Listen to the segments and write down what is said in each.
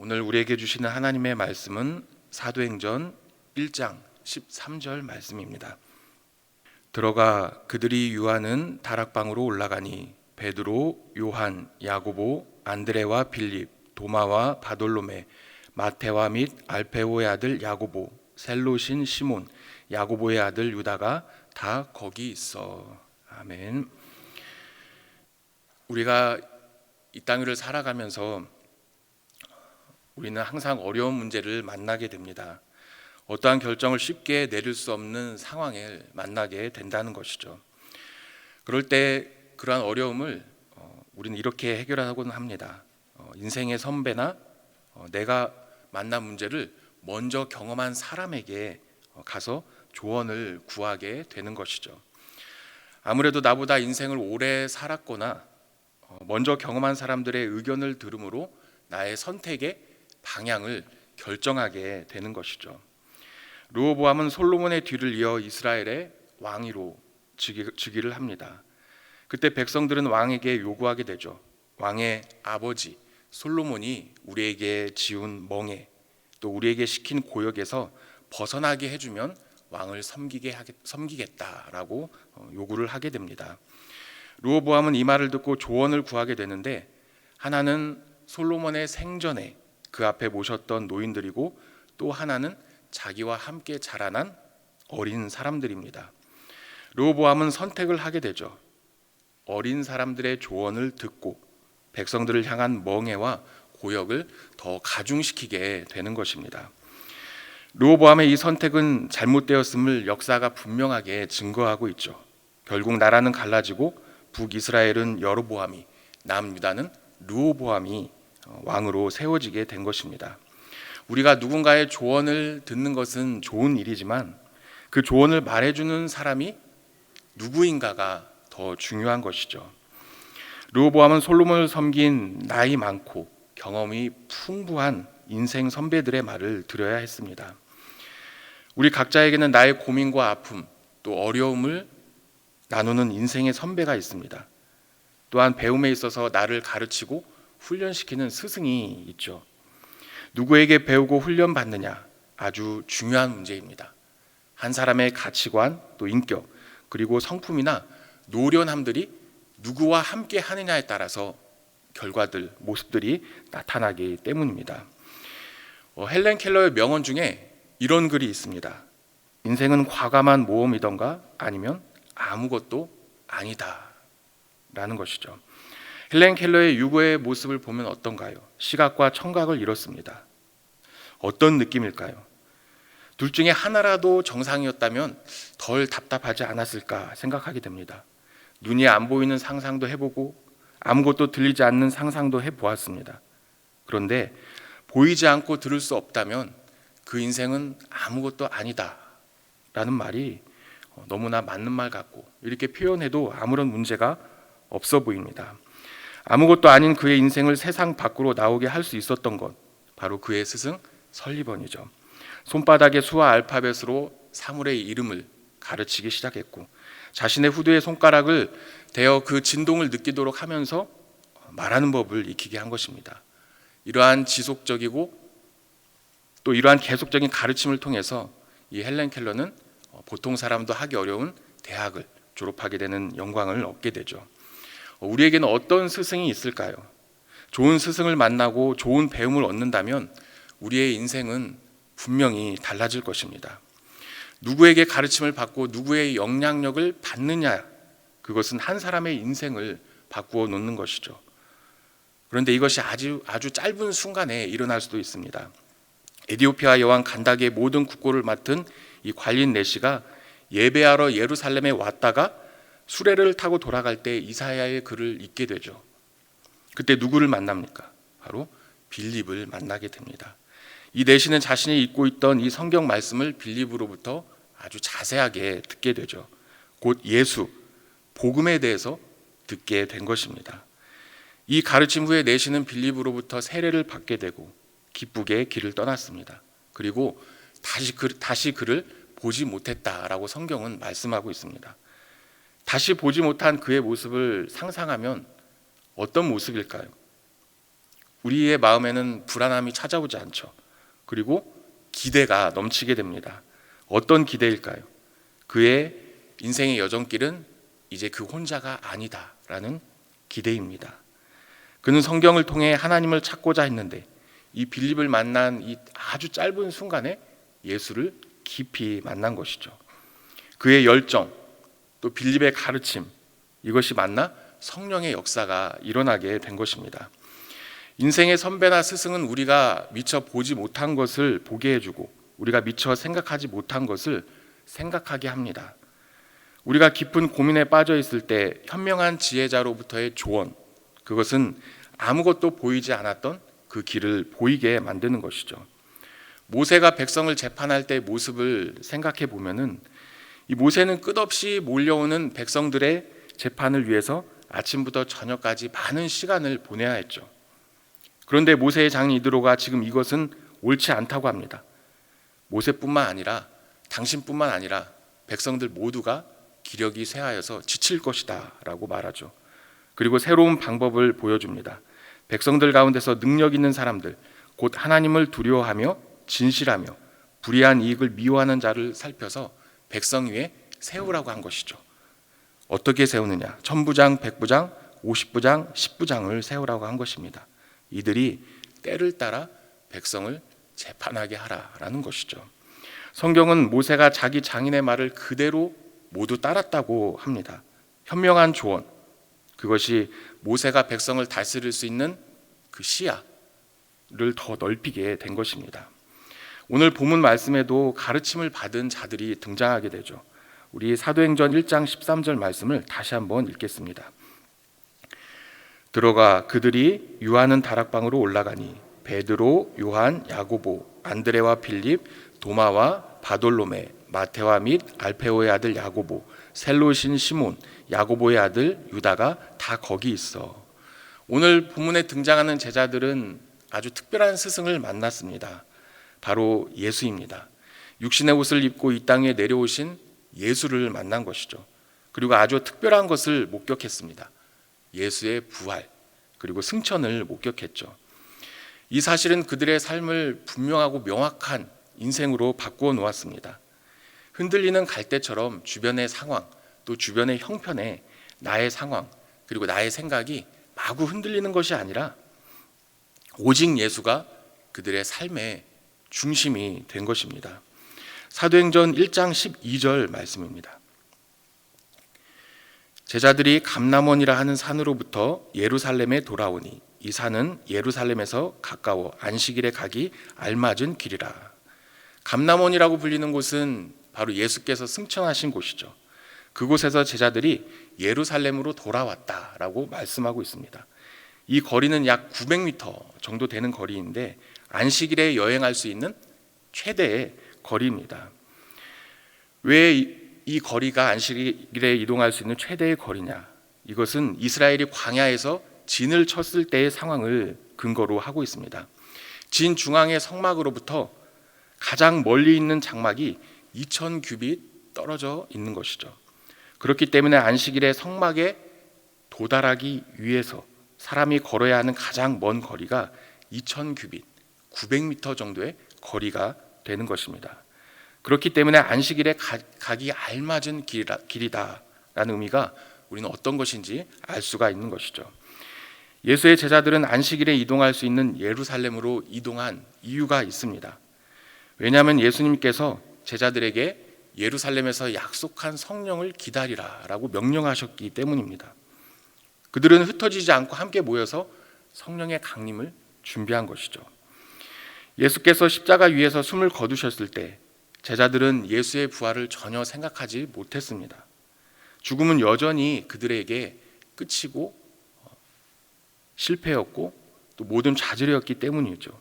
오늘 우리에게 주시는 하나님의 말씀은 사도행전 1장 13절 말씀입니다. 들어가 그들이 유하는 다락방으로 올라가니 베드로, 요한, 야고보, 안드레와 빌립, 도마와 바돌로메, 마테와 및 알페오의 아들 야고보, 셀롯인 시몬, 야고보의 아들 유다가 다 거기 있어. 아멘. 우리가 이 땅을 살아가면서 우리는 항상 어려운 문제를 만나게 됩니다. 어떠한 결정을 쉽게 내릴 수 없는 상황을 만나게 된다는 것이죠. 그럴 때 그러한 어려움을 우리는 이렇게 해결하곤 합니다. 인생의 선배나 내가 만난 문제를 먼저 경험한 사람에게 가서 조언을 구하게 되는 것이죠. 아무래도 나보다 인생을 오래 살았거나 먼저 경험한 사람들의 의견을 들음으로 나의 선택의 방향을 결정하게 되는 것이죠. 르호보암은 솔로몬의 뒤를 이어 이스라엘의 왕위로 즉위를 합니다. 그때 백성들은 왕에게 요구하게 되죠. 왕의 아버지 솔로몬이 우리에게 지은 멍에 또 우리에게 시킨 고역에서 벗어나게 해주면 왕을 섬기겠다라고 요구를 하게 됩니다. 르호보암은 이 말을 듣고 조언을 구하게 되는데 하나는 솔로몬의 생전에 그 앞에 모셨던 노인들이고 또 하나는 자기와 함께 자라난 어린 사람들입니다. 르호보암은 선택을 하게 되죠. 어린 사람들의 조언을 듣고 백성들을 향한 멍해와 고역을 더 가중시키게 되는 것입니다. 르호보암의 이 선택은 잘못되었음을 역사가 분명하게 증거하고 있죠. 결국 나라는 갈라지고 북이스라엘은 여로보암이, 남유다는 르호보암이 왕으로 세워지게 된 것입니다. 우리가 누군가의 조언을 듣는 것은 좋은 일이지만 그 조언을 말해주는 사람이 누구인가가 더 중요한 것이죠. 르호보암은 솔로몬을 섬긴 나이 많고 경험이 풍부한 인생 선배들의 말을 들어야 했습니다. 우리 각자에게는 나의 고민과 아픔 또 어려움을 나누는 인생의 선배가 있습니다. 또한 배움에 있어서 나를 가르치고 훈련시키는 스승이 있죠. 누구에게 배우고 훈련받느냐 아주 중요한 문제입니다. 한 사람의 가치관 또 인격 그리고 성품이나 노련함들이 누구와 함께 하느냐에 따라서 결과들, 모습들이 나타나기 때문입니다. 헬렌 켈러의 명언 중에 이런 글이 있습니다. 인생은 과감한 모험이던가 아니면 아무것도 아니다 라는 것이죠. 헬렌 켈러의 유고의 모습을 보면 어떤가요? 시각과 청각을 잃었습니다. 어떤 느낌일까요? 둘 중에 하나라도 정상이었다면 덜 답답하지 않았을까 생각하게 됩니다. 눈이 안 보이는 상상도 해보고 아무것도 들리지 않는 상상도 해보았습니다. 그런데 보이지 않고 들을 수 없다면 그 인생은 아무것도 아니다 라는 말이 너무나 맞는 말 같고 이렇게 표현해도 아무런 문제가 없어 보입니다. 아무것도 아닌 그의 인생을 세상 밖으로 나오게 할 수 있었던 것 바로 그의 스승 설리번이죠. 손바닥의 수와 알파벳으로 사물의 이름을 가르치기 시작했고 자신의 후두의 손가락을 대어 그 진동을 느끼도록 하면서 말하는 법을 익히게 한 것입니다. 이러한 지속적이고 또 이러한 계속적인 가르침을 통해서 이 헬렌 켈러는 보통 사람도 하기 어려운 대학을 졸업하게 되는 영광을 얻게 되죠. 우리에게는 어떤 스승이 있을까요? 좋은 스승을 만나고 좋은 배움을 얻는다면 우리의 인생은 분명히 달라질 것입니다. 누구에게 가르침을 받고 누구의 영향력을 받느냐 그것은 한 사람의 인생을 바꾸어 놓는 것이죠. 그런데 이것이 아주 짧은 순간에 일어날 수도 있습니다. 에디오피아 여왕 간다기의 모든 국고를 맡은 이 관리인 내시가 예배하러 예루살렘에 왔다가 수레를 타고 돌아갈 때 이사야의 글을 읽게 되죠. 그때 누구를 만납니까? 바로 빌립을 만나게 됩니다. 이 내시는 자신이 읽고 있던 이 성경 말씀을 빌립으로부터 아주 자세하게 듣게 되죠. 곧 예수, 복음에 대해서 듣게 된 것입니다. 이 가르침 후에 내시는 빌립으로부터 세례를 받게 되고 기쁘게 길을 떠났습니다. 그리고 다시 그를 보지 못했다라고 성경은 말씀하고 있습니다. 다시 보지 못한 그의 모습을 상상하면 어떤 모습일까요? 우리의 마음에는 불안함이 찾아오지 않죠. 그리고 기대가 넘치게 됩니다. 어떤 기대일까요? 그의 인생의 여정길은 이제 그 혼자가 아니다라는 기대입니다. 그는 성경을 통해 하나님을 찾고자 했는데 이 빌립을 만난 이 아주 짧은 순간에 예수를 깊이 만난 것이죠. 그의 열정, 또 빌립의 가르침, 이것이 만나 성령의 역사가 일어나게 된 것입니다. 인생의 선배나 스승은 우리가 미처 보지 못한 것을 보게 해주고 우리가 미처 생각하지 못한 것을 생각하게 합니다. 우리가 깊은 고민에 빠져 있을 때 현명한 지혜자로부터의 조언, 그것은 아무것도 보이지 않았던 그 길을 보이게 만드는 것이죠. 모세가 백성을 재판할 때의 모습을 생각해 보면은 이 모세는 끝없이 몰려오는 백성들의 재판을 위해서 아침부터 저녁까지 많은 시간을 보내야 했죠. 그런데 모세의 장인 이드로가 지금 이것은 옳지 않다고 합니다. 모세뿐만 아니라 당신뿐만 아니라 백성들 모두가 기력이 쇠하여서 지칠 것이다 라고 말하죠. 그리고 새로운 방법을 보여줍니다. 백성들 가운데서 능력 있는 사람들, 곧 하나님을 두려워하며 진실하며 불의한 이익을 미워하는 자를 살펴서 백성 위에 세우라고 한 것이죠. 어떻게 세우느냐? 1000부장, 100부장, 50부장, 10부장을 세우라고 한 것입니다. 이들이 때를 따라 백성을 재판하게 하라라는 것이죠. 성경은 모세가 자기 장인의 말을 그대로 모두 따랐다고 합니다. 현명한 조언, 그것이 모세가 백성을 다스릴 수 있는 그 시야를 더 넓히게 된 것입니다. 오늘 본문 말씀에도 가르침을 받은 자들이 등장하게 되죠. 우리 사도행전 1장 13절 말씀을 다시 한번 읽겠습니다. 들어가 그들이 유하는 다락방으로 올라가니 베드로, 요한, 야고보, 안드레와 빌립, 도마와 바돌로메, 마테와 및 알페오의 아들 야고보, 셀로신 시몬, 야고보의 아들 유다가 다 거기 있어. 오늘 본문에 등장하는 제자들은 아주 특별한 스승을 만났습니다. 바로 예수입니다. 육신의 옷을 입고 이 땅에 내려오신 예수를 만난 것이죠. 그리고 아주 특별한 것을 목격했습니다. 예수의 부활 그리고 승천을 목격했죠. 이 사실은 그들의 삶을 분명하고 명확한 인생으로 바꾸어 놓았습니다. 흔들리는 갈대처럼 주변의 상황 또 주변의 형편에 나의 상황 그리고 나의 생각이 마구 흔들리는 것이 아니라 오직 예수가 그들의 삶의 중심이 된 것입니다. 사도행전 1장 12절 말씀입니다. 제자들이 감람원이라 하는 산으로부터 예루살렘에 돌아오니 이 산은 예루살렘에서 가까워 안식일에 가기 알맞은 길이라. 감람원이라고 불리는 곳은 바로 예수께서 승천하신 곳이죠. 그곳에서 제자들이 예루살렘으로 돌아왔다라고 말씀하고 있습니다. 이 거리는 약 900m 정도 되는 거리인데 안식일에 여행할 수 있는 최대의 거리입니다. 왜 이 거리가 안식일에 이동할 수 있는 최대의 거리냐? 이것은 이스라엘이 광야에서 진을 쳤을 때의 상황을 근거로 하고 있습니다. 진 중앙의 성막으로부터 가장 멀리 있는 장막이 2000규빗 떨어져 있는 것이죠. 그렇기 때문에 안식일에 성막에 도달하기 위해서 사람이 걸어야 하는 가장 먼 거리가 2000규빗, 900m 정도의 거리가 되는 것입니다. 그렇기 때문에 안식일에 가기 알맞은 길이다라는 의미가 우리는 어떤 것인지 알 수가 있는 것이죠. 예수의 제자들은 안식일에 이동할 수 있는 예루살렘으로 이동한 이유가 있습니다. 왜냐하면 예수님께서 제자들에게 예루살렘에서 약속한 성령을 기다리라라고 명령하셨기 때문입니다. 그들은 흩어지지 않고 함께 모여서 성령의 강림을 준비한 것이죠. 예수께서 십자가 위에서 숨을 거두셨을 때 제자들은 예수의 부활을 전혀 생각하지 못했습니다. 죽음은 여전히 그들에게 끝이고 실패였고 또 모든 좌절이었기 때문이죠.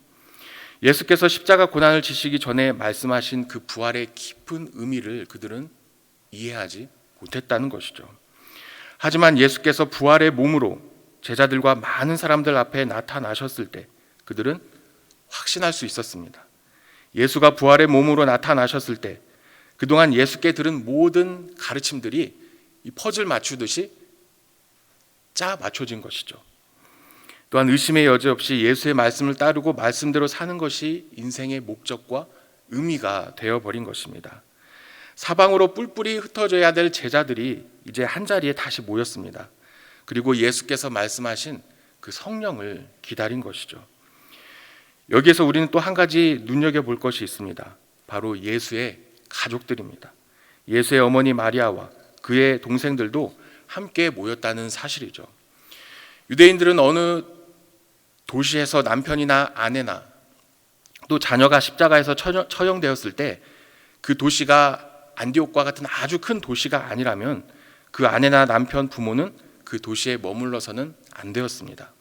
예수께서 십자가 고난을 지시기 전에 말씀하신 그 부활의 깊은 의미를 그들은 이해하지 못했다는 것이죠. 하지만 예수께서 부활의 몸으로 제자들과 많은 사람들 앞에 나타나셨을 때 그들은 확신할 수 있었습니다. 예수가 부활의 몸으로 나타나셨을 때 그동안 예수께 들은 모든 가르침들이 이 퍼즐 맞추듯이 짜 맞춰진 것이죠. 또한 의심의 여지 없이 예수의 말씀을 따르고 말씀대로 사는 것이 인생의 목적과 의미가 되어버린 것입니다. 사방으로 뿔뿔이 흩어져야 될 제자들이 이제 한자리에 다시 모였습니다. 그리고 예수께서 말씀하신 그 성령을 기다린 것이죠. 여기에서 우리는 또 한 가지 눈여겨볼 것이 있습니다. 바로 예수의 가족들입니다. 예수의 어머니 마리아와 그의 동생들도 함께 모였다는 사실이죠. 유대인들은 어느 도시에서 남편이나 아내나 또 자녀가 십자가에서 처형되었을 때 그 도시가 안디옥과 같은 아주 큰 도시가 아니라면 그 아내나 남편, 부모는 그 도시에 머물러서는 안 되었습니다.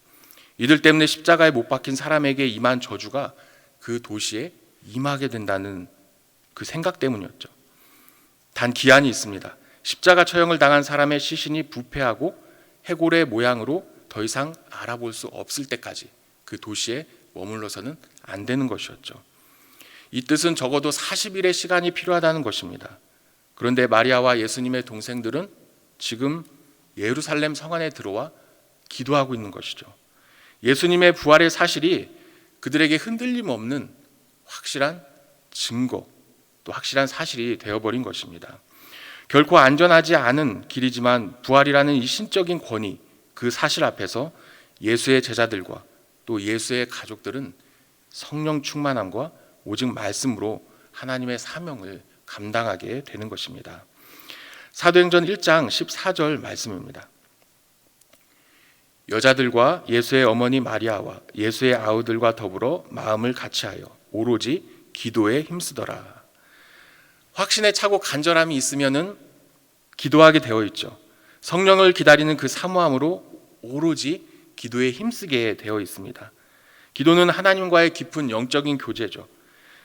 이들 때문에 십자가에 못 박힌 사람에게 임한 저주가 그 도시에 임하게 된다는 그 생각 때문이었죠. 단 기한이 있습니다. 십자가 처형을 당한 사람의 시신이 부패하고 해골의 모양으로 더 이상 알아볼 수 없을 때까지 그 도시에 머물러서는 안 되는 것이었죠. 이 뜻은 적어도 40일의 시간이 필요하다는 것입니다. 그런데 마리아와 예수님의 동생들은 지금 예루살렘 성 안에 들어와 기도하고 있는 것이죠. 예수님의 부활의 사실이 그들에게 흔들림 없는 확실한 증거, 또 확실한 사실이 되어버린 것입니다. 결코 안전하지 않은 길이지만 부활이라는 이 신적인 권위, 그 사실 앞에서 예수의 제자들과 또 예수의 가족들은 성령 충만함과 오직 말씀으로 하나님의 사명을 감당하게 되는 것입니다. 사도행전 1장 14절 말씀입니다. 여자들과 예수의 어머니 마리아와 예수의 아우들과 더불어 마음을 같이하여 오로지 기도에 힘쓰더라. 확신에 차고 간절함이 있으면은 기도하게 되어 있죠. 성령을 기다리는 그 사모함으로 오로지 기도에 힘쓰게 되어 있습니다. 기도는 하나님과의 깊은 영적인 교제죠.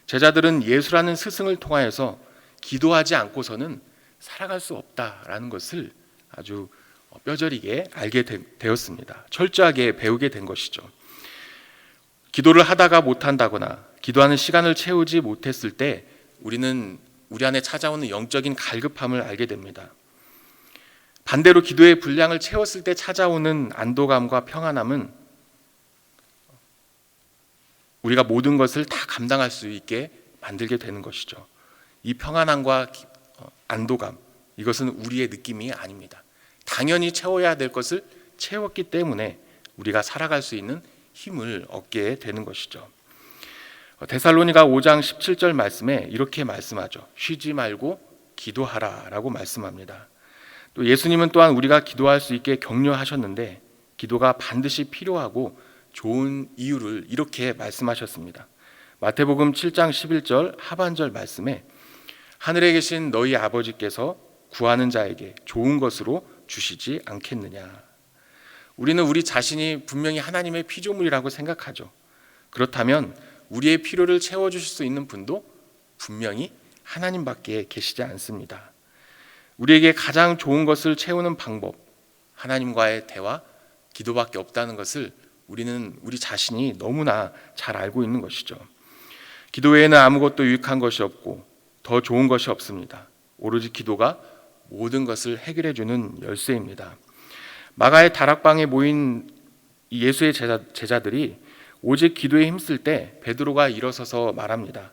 제자들은 예수라는 스승을 통하여서 기도하지 않고서는 살아갈 수 없다라는 것을 아주 뼈저리게 알게 되었습니다. 철저하게 배우게 된 것이죠. 기도를 하다가 못한다거나 기도하는 시간을 채우지 못했을 때 우리는 우리 안에 찾아오는 영적인 갈급함을 알게 됩니다. 반대로 기도의 분량을 채웠을 때 찾아오는 안도감과 평안함은 우리가 모든 것을 다 감당할 수 있게 만들게 되는 것이죠. 이 평안함과 안도감, 이것은 우리의 느낌이 아닙니다. 당연히 채워야 될 것을 채웠기 때문에 우리가 살아갈 수 있는 힘을 얻게 되는 것이죠. 데살로니가 5장 17절 말씀에 이렇게 말씀하죠. 쉬지 말고 기도하라 라고 말씀합니다. 또 예수님은 또한 우리가 기도할 수 있게 격려하셨는데 기도가 반드시 필요하고 좋은 이유를 이렇게 말씀하셨습니다. 마태복음 7장 11절 하반절 말씀에 하늘에 계신 너희 아버지께서 구하는 자에게 좋은 것으로 주시지 않겠느냐. 우리는 우리 자신이 분명히 하나님의 피조물이라고 생각하죠. 그렇다면 우리의 필요를 채워주실 수 있는 분도 분명히 하나님밖에 계시지 않습니다. 우리에게 가장 좋은 것을 채우는 방법, 하나님과의 대화, 기도밖에 없다는 것을 우리는 우리 자신이 너무나 잘 알고 있는 것이죠. 기도 외에는 아무것도 유익한 것이 없고 더 좋은 것이 없습니다. 오로지 기도가 모든 것을 해결해 주는 열쇠입니다. 마가의 다락방에 모인 예수의 제자들이 오직 기도에 힘쓸 때 베드로가 일어서서 말합니다.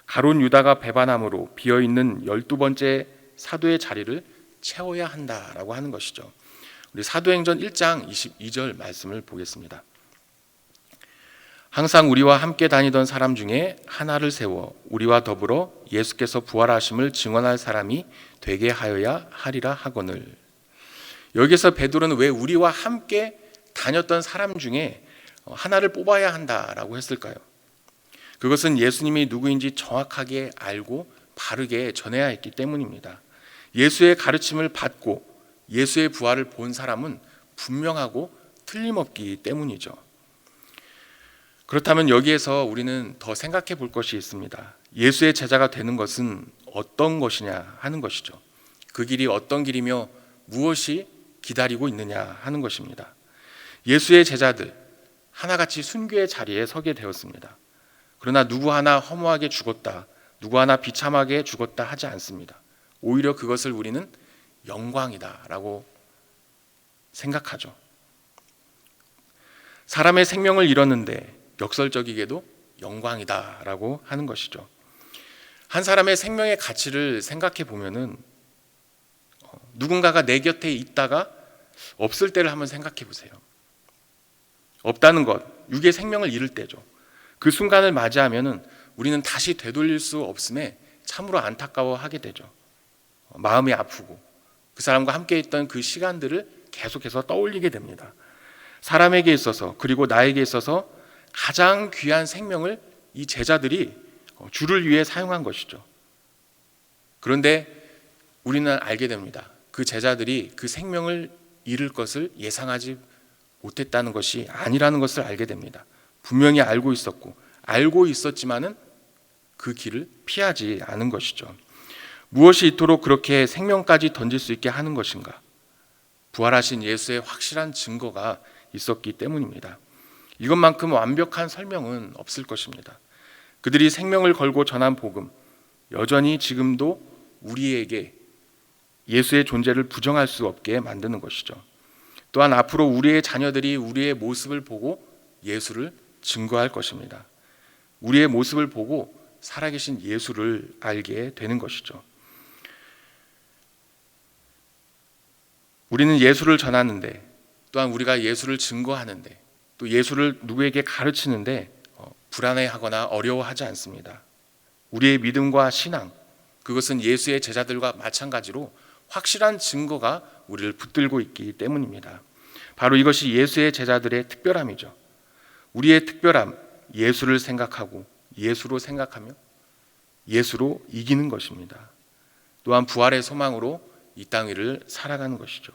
가룟 유다가 배반함으로 비어있는 12번째 사도의 자리를 채워야 한다라고 하는 것이죠. 우리 사도행전 1장 22절 말씀을 보겠습니다. 항상 우리와 함께 다니던 사람 중에 하나를 세워 우리와 더불어 예수께서 부활하심을 증언할 사람이 되게 하여야 하리라 하거늘. 여기서 베드로는 왜 우리와 함께 다녔던 사람 중에 하나를 뽑아야 한다라고 했을까요? 그것은 예수님이 누구인지 정확하게 알고 바르게 전해야 했기 때문입니다. 예수의 가르침을 받고 예수의 부활을 본 사람은 분명하고 틀림없기 때문이죠. 그렇다면 여기에서 우리는 더 생각해 볼 것이 있습니다. 예수의 제자가 되는 것은 어떤 것이냐 하는 것이죠. 그 길이 어떤 길이며 무엇이 기다리고 있느냐 하는 것입니다. 예수의 제자들 하나같이 순교의 자리에 서게 되었습니다. 그러나 누구 하나 허무하게 죽었다, 누구 하나 비참하게 죽었다 하지 않습니다. 오히려 그것을 우리는 영광이다라고 생각하죠. 사람의 생명을 잃었는데 역설적이게도 영광이다라고 하는 것이죠. 한 사람의 생명의 가치를 생각해 보면은 누군가가 내 곁에 있다가 없을 때를 한번 생각해 보세요. 없다는 것, 육의 생명을 잃을 때죠. 그 순간을 맞이하면은 우리는 다시 되돌릴 수 없음에 참으로 안타까워하게 되죠. 마음이 아프고 그 사람과 함께 있던 그 시간들을 계속해서 떠올리게 됩니다. 사람에게 있어서, 그리고 나에게 있어서 가장 귀한 생명을 이 제자들이 주를 위해 사용한 것이죠. 그런데 우리는 알게 됩니다. 그 제자들이 그 생명을 잃을 것을 예상하지 못했다는 것이 아니라는 것을 알게 됩니다. 분명히 알고 있었고, 알고 있었지만은 그 길을 피하지 않은 것이죠. 무엇이 이토록 그렇게 생명까지 던질 수 있게 하는 것인가? 부활하신 예수의 확실한 증거가 있었기 때문입니다. 이것만큼 완벽한 설명은 없을 것입니다. 그들이 생명을 걸고 전한 복음, 여전히 지금도 우리에게 예수의 존재를 부정할 수 없게 만드는 것이죠. 또한 앞으로 우리의 자녀들이 우리의 모습을 보고 예수를 증거할 것입니다. 우리의 모습을 보고 살아계신 예수를 알게 되는 것이죠. 우리는 예수를 전하는데, 또한 우리가 예수를 증거하는데, 또 예수를 누구에게 가르치는데 불안해하거나 어려워하지 않습니다. 우리의 믿음과 신앙, 그것은 예수의 제자들과 마찬가지로 확실한 증거가 우리를 붙들고 있기 때문입니다. 바로 이것이 예수의 제자들의 특별함이죠. 우리의 특별함, 예수를 생각하고 예수로 생각하며 예수로 이기는 것입니다. 또한 부활의 소망으로 이 땅 위를 살아가는 것이죠.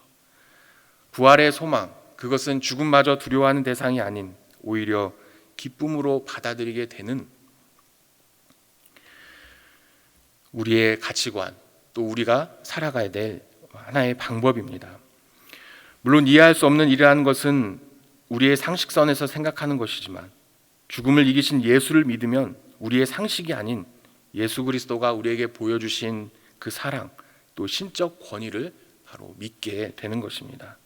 부활의 소망, 그것은 죽음마저 두려워하는 대상이 아닌 오히려 기쁨으로 받아들이게 되는 우리의 가치관, 또 우리가 살아가야 될 하나의 방법입니다. 물론 이해할 수 없는 일이라는 것은 우리의 상식선에서 생각하는 것이지만, 죽음을 이기신 예수를 믿으면 우리의 상식이 아닌 예수 그리스도가 우리에게 보여주신 그 사랑, 또 신적 권위를 바로 믿게 되는 것입니다.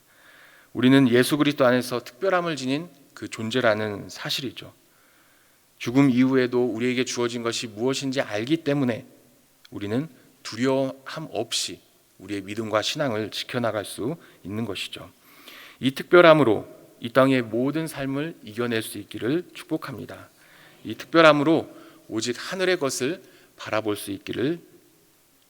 우리는 예수 그리스도 안에서 특별함을 지닌 그 존재라는 사실이죠. 죽음 이후에도 우리에게 주어진 것이 무엇인지 알기 때문에 우리는 두려움함 없이 우리의 믿음과 신앙을 지켜나갈 수 있는 것이죠. 이 특별함으로 이 땅의 모든 삶을 이겨낼 수 있기를 축복합니다. 이 특별함으로 오직 하늘의 것을 바라볼 수 있기를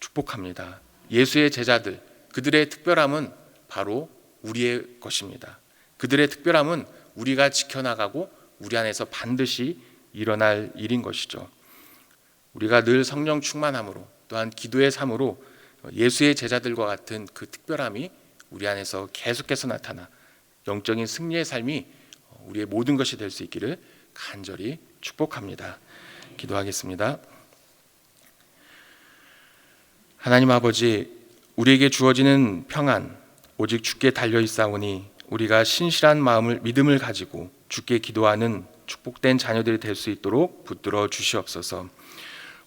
축복합니다. 예수의 제자들, 그들의 특별함은 바로 우리의 것입니다. 그들의 특별함은 우리가 지켜나가고 우리 안에서 반드시 일어날 일인 것이죠. 우리가 늘 성령 충만함으로, 또한 기도의 삶으로 예수의 제자들과 같은 그 특별함이 우리 안에서 계속해서 나타나 영적인 승리의 삶이 우리의 모든 것이 될 수 있기를 간절히 축복합니다. 기도하겠습니다. 하나님 아버지, 우리에게 주어지는 평안 오직 주께 달려있사오니 우리가 신실한 믿음을 가지고 주께 기도하는 축복된 자녀들이 될 수 있도록 붙들어 주시옵소서.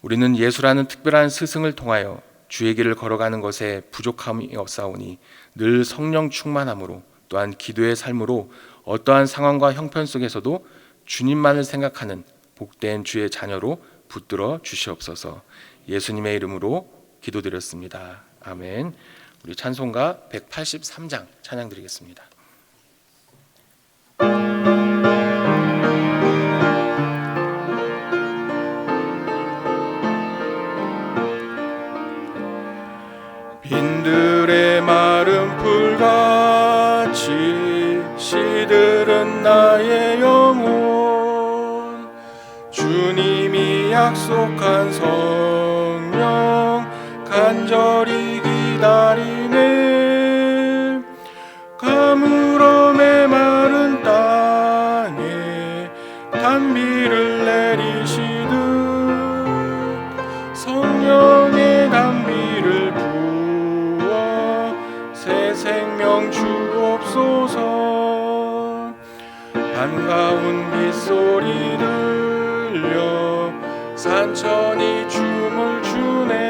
우리는 예수라는 특별한 스승을 통하여 주의 길을 걸어가는 것에 부족함이 없사오니 늘 성령 충만함으로, 또한 기도의 삶으로 어떠한 상황과 형편 속에서도 주님만을 생각하는 복된 주의 자녀로 붙들어 주시옵소서. 예수님의 이름으로 기도드렸습니다. 아멘. 우리 찬송가 183장 찬양 드리겠습니다. 빈들의 마른 풀같이 시들은 나의 영혼, 주님이 약속한 성령 간절히 기다리네. 가물어 메마른 땅에 단비를 내리시듯 성령의 단비를 부어 새 생명 주옵소서. 반가운 빗소리 들려 산천이 춤을 추네.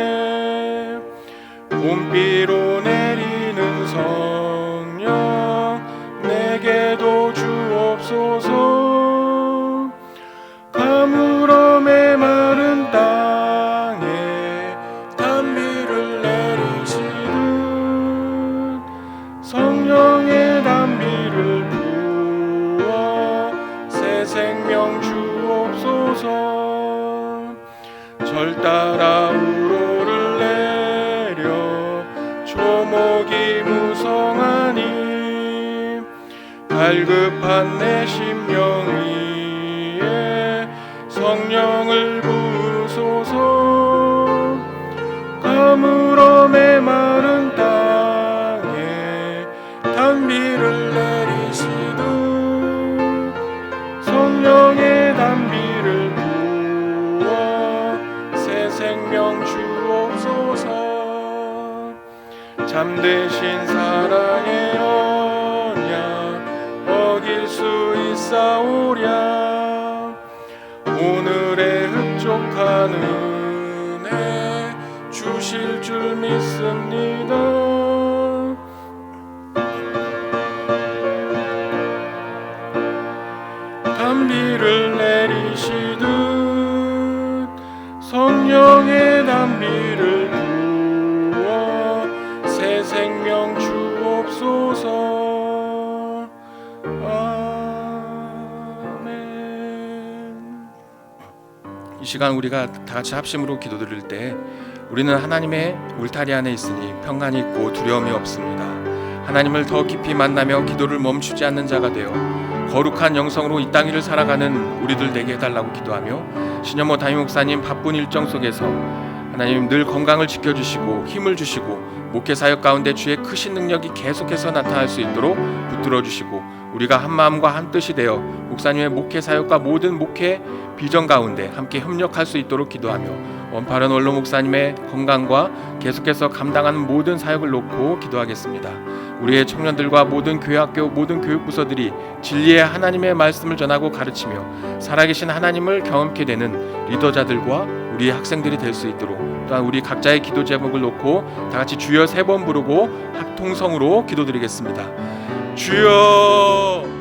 봄비로 내리는 성령 내게도 주옵소서. 절 따라 우로를 내려 초목이 무성하니 갈급한 내 심령 위에 성령을 부으소서. 가물어 메마른 땅에 단비를 내리시듯 성령의 단비를 부어 새 생명 주옵소서. 잠드신 사랑의 언약 어길 수 있사오랴. 오늘의 흡족한 은혜 주실 줄 믿습니다. 단비를 내리시듯 성령의 단비를 부어 새 생명 주옵소서. 아멘. 이 시간 우리가 다 같이 합심으로 기도드릴 때 우리는 하나님의 울타리 안에 있으니 평안이 있고 두려움이 없습니다. 하나님을 더 깊이 만나며 기도를 멈추지 않는 자가 되어 거룩한 영성으로 이 땅 위를 살아가는 우리들 되게 해달라고 기도하며, 신현모 담임 목사님 바쁜 일정 속에서 하나님 늘 건강을 지켜주시고 힘을 주시고 목회 사역 가운데 주의 크신 능력이 계속해서 나타날 수 있도록 붙들어 주시고, 우리가 한 마음과 한 뜻이 되어 목사님의 목회 사역과 모든 목회 비전 가운데 함께 협력할 수 있도록 기도하며, 원파른 원로 목사님의 건강과 계속해서 감당하는 모든 사역을 놓고 기도하겠습니다. 우리의 청년들과 모든 교회학교 모든 교육부서들이 진리의 하나님의 말씀을 전하고 가르치며 살아계신 하나님을 경험케 되는 리더자들과 우리의 학생들이 될 수 있도록, 또한 우리 각자의 기도 제목을 놓고 다 같이 주여 3번 부르고 합통성으로 기도드리겠습니다. 주여